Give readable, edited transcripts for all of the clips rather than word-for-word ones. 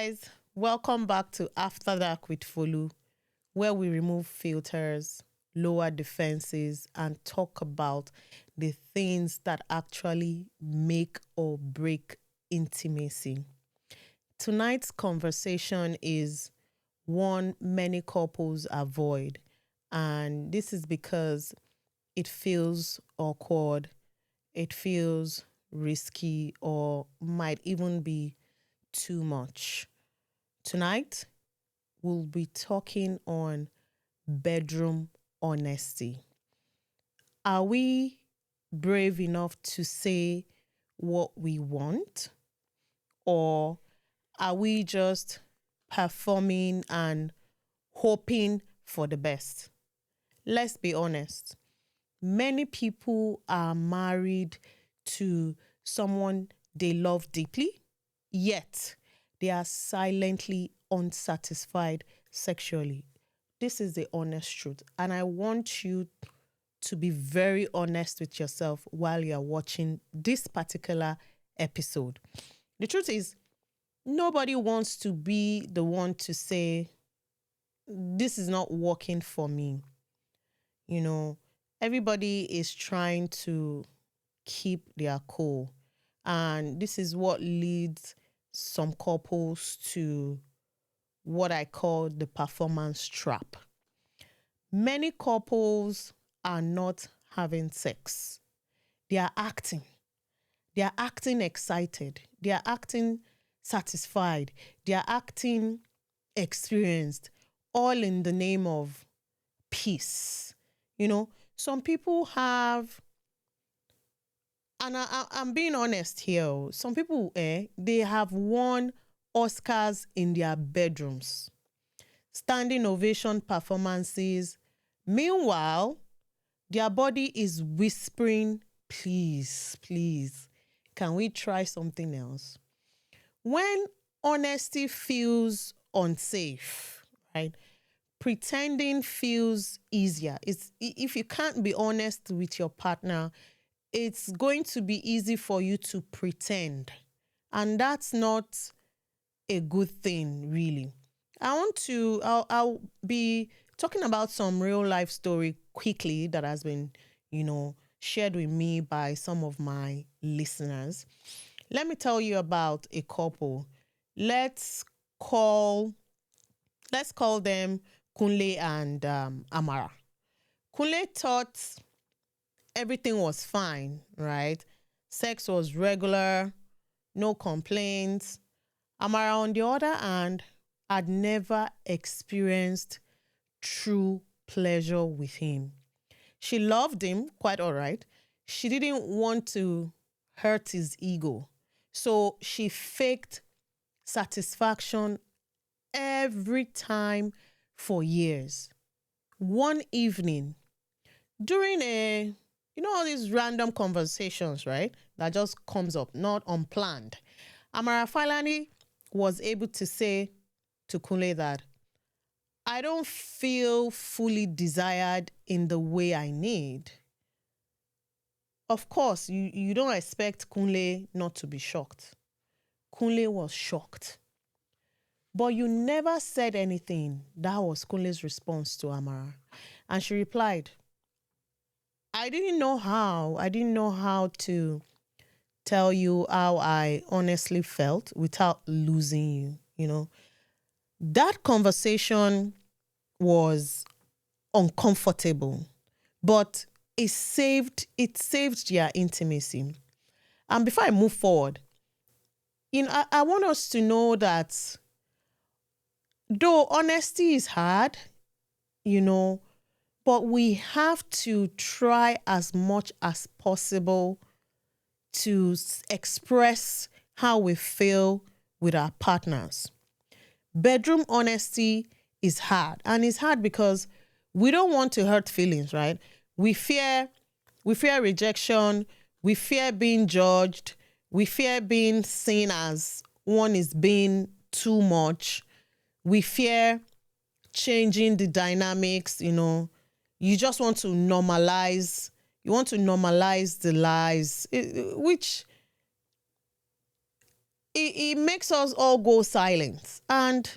guys, welcome back to After Dark with Folu, where we remove filters, lower defenses, and talk about the things that actually make or break intimacy. Tonight's conversation is one many couples avoid, and this is because it feels awkward, it feels risky, or might even be too much. Tonight, we'll be talking on bedroom honesty. Are we brave enough to say what we want, or are we just performing and hoping for the best? Let's be honest. Many people are married to someone they love deeply, yet they are silently unsatisfied sexually. This is the honest truth. And I want you to be very honest with yourself while you're watching this particular episode. The truth is, nobody wants to be the one to say, this is not working for me. You know, everybody is trying to keep their cool. And this is what leads some couples to what I call the performance trap. Many couples are not having sex. They are acting. They are acting excited. They are acting satisfied. They are acting experienced, all in the name of peace. Some people have, and I'm being honest here, some people, they have won Oscars in their bedrooms, standing ovation performances. Meanwhile, their body is whispering, please, please, can we try something else? When honesty feels unsafe, right? Pretending feels easier. If you can't be honest with your partner, it's going to be easy for you to pretend. And that's not a good thing, really. I'll be talking about some real life story quickly that has been, shared with me by some of my listeners. Let me tell you about a couple. Let's call let's call them Kunle and Amara. Kunle thought everything was fine, right? Sex was regular, no complaints. Amara, on the other hand, had never experienced true pleasure with him. She loved him quite all right. She didn't want to hurt his ego. So she faked satisfaction every time for years. One evening, during all these random conversations, right? That just comes up, not unplanned. Amara finally was able to say to Kunle that I don't feel fully desired in the way I need. Of course, you don't expect Kunle not to be shocked. Kunle was shocked. But you never said anything. That was Kunle's response to Amara. And she replied, I didn't know how. I didn't know how to tell you how I honestly felt without losing you. That conversation was uncomfortable, but it saved their intimacy. And before I move forward, I want us to know that though honesty is hard, you know, but we have to try as much as possible to express how we feel with our partners. Bedroom honesty is hard, and it's hard because we don't want to hurt feelings, right? We fear rejection, we fear being judged, we fear being seen as one is being too much. We fear changing the dynamics, You just want to normalize, the lies, which it makes us all go silent. And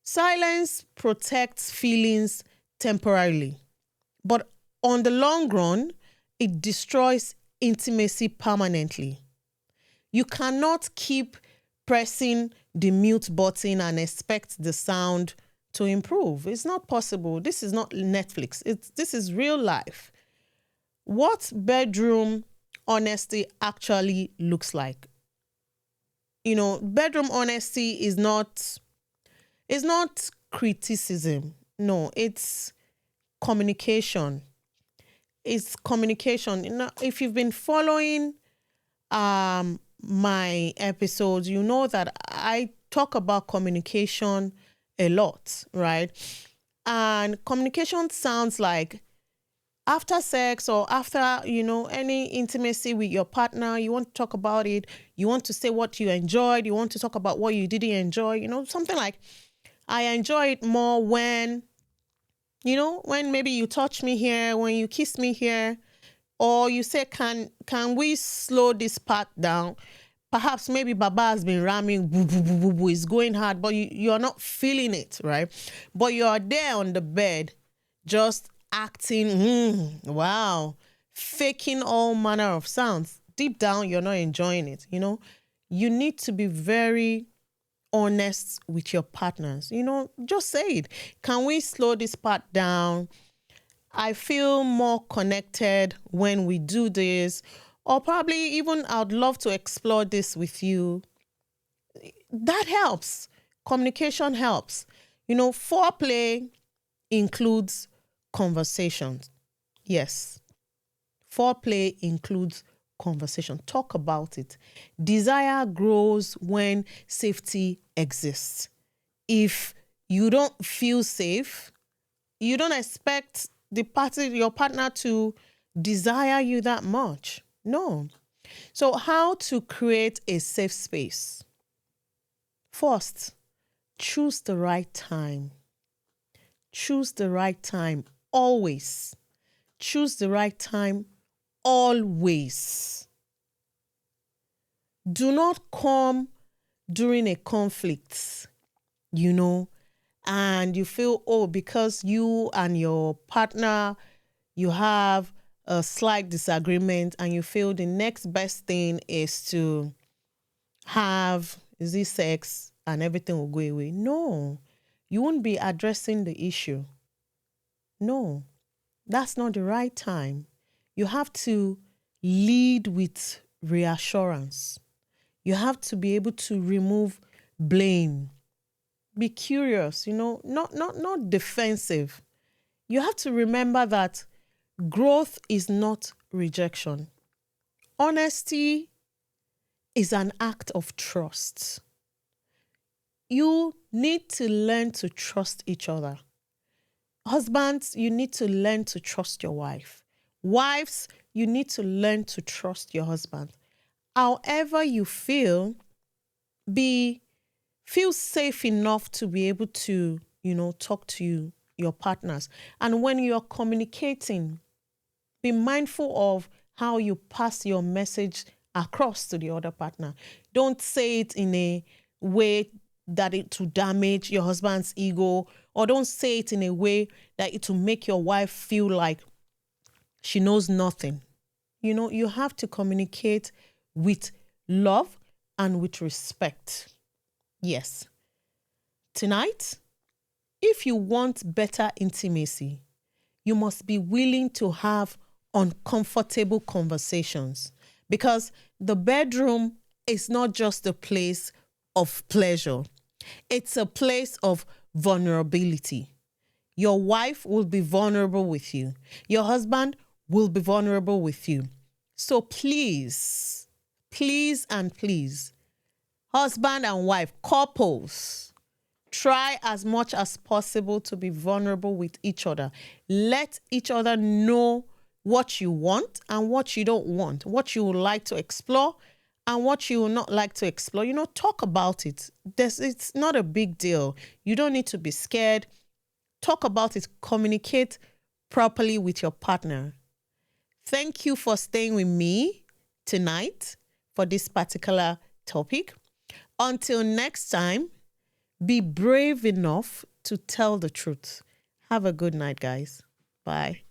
silence protects feelings temporarily. But on the long run, it destroys intimacy permanently. You cannot keep pressing the mute button and expect the sound to improve. It's not possible. This is not Netflix. This is real life. What bedroom honesty actually looks like. Bedroom honesty is not criticism. No, it's communication. It's communication. If you've been following my episodes, you know that I talk about communication a lot, right? And communication sounds like after sex or after, any intimacy with your partner, you want to talk about it. You want to say what you enjoyed. You want to talk about what you didn't enjoy. Something like, I enjoy it more when maybe you touch me here, when you kiss me here, or you say, can we slow this part down? Perhaps maybe Baba has been ramming, boo, boo, boo, boo, boo, it's going hard, but you're not feeling it, right? But you're there on the bed, just acting, wow, faking all manner of sounds. Deep down, you're not enjoying it, You need to be very honest with your partners. Just say it. Can we slow this part down? I feel more connected when we do this. Or probably even I'd love to explore this with you. That helps. Communication helps. Foreplay includes conversations. Yes. Foreplay includes conversation. Talk about it. Desire grows when safety exists. If you don't feel safe, you don't expect your partner to desire you that much. No. So how to create a safe space? First, choose the right time. Choose the right time. Always. Choose the right time. Always. Do not come during a conflict, and you feel, because you and your partner, you have a slight disagreement and you feel the next best thing is to have sex and everything will go away. No, you won't be addressing the issue. No, that's not the right time. You have to lead with reassurance. You have to be able to remove blame. Be curious, not defensive. You have to remember that growth is not rejection. Honesty is an act of trust. You need to learn to trust each other. Husbands, you need to learn to trust your wife. Wives, you need to learn to trust your husband. However you feel safe enough to be able to, talk to your partners. And when you're communicating, be mindful of how you pass your message across to the other partner. Don't say it in a way that it will damage your husband's ego, or don't say it in a way that it will make your wife feel like she knows nothing. You have to communicate with love and with respect. Yes. Tonight, if you want better intimacy, you must be willing to have uncomfortable conversations, because the bedroom is not just a place of pleasure. It's a place of vulnerability. Your wife will be vulnerable with you. Your husband will be vulnerable with you. So please, and please, husband and wife, couples, try as much as possible to be vulnerable with each other. Let each other know what you want and what you don't want, what you would like to explore and what you will not like to explore. Talk about it. It's not a big deal. You don't need to be scared. Talk about it. Communicate properly with your partner. Thank you for staying with me tonight for this particular topic. Until next time, be brave enough to tell the truth. Have a good night, guys. Bye.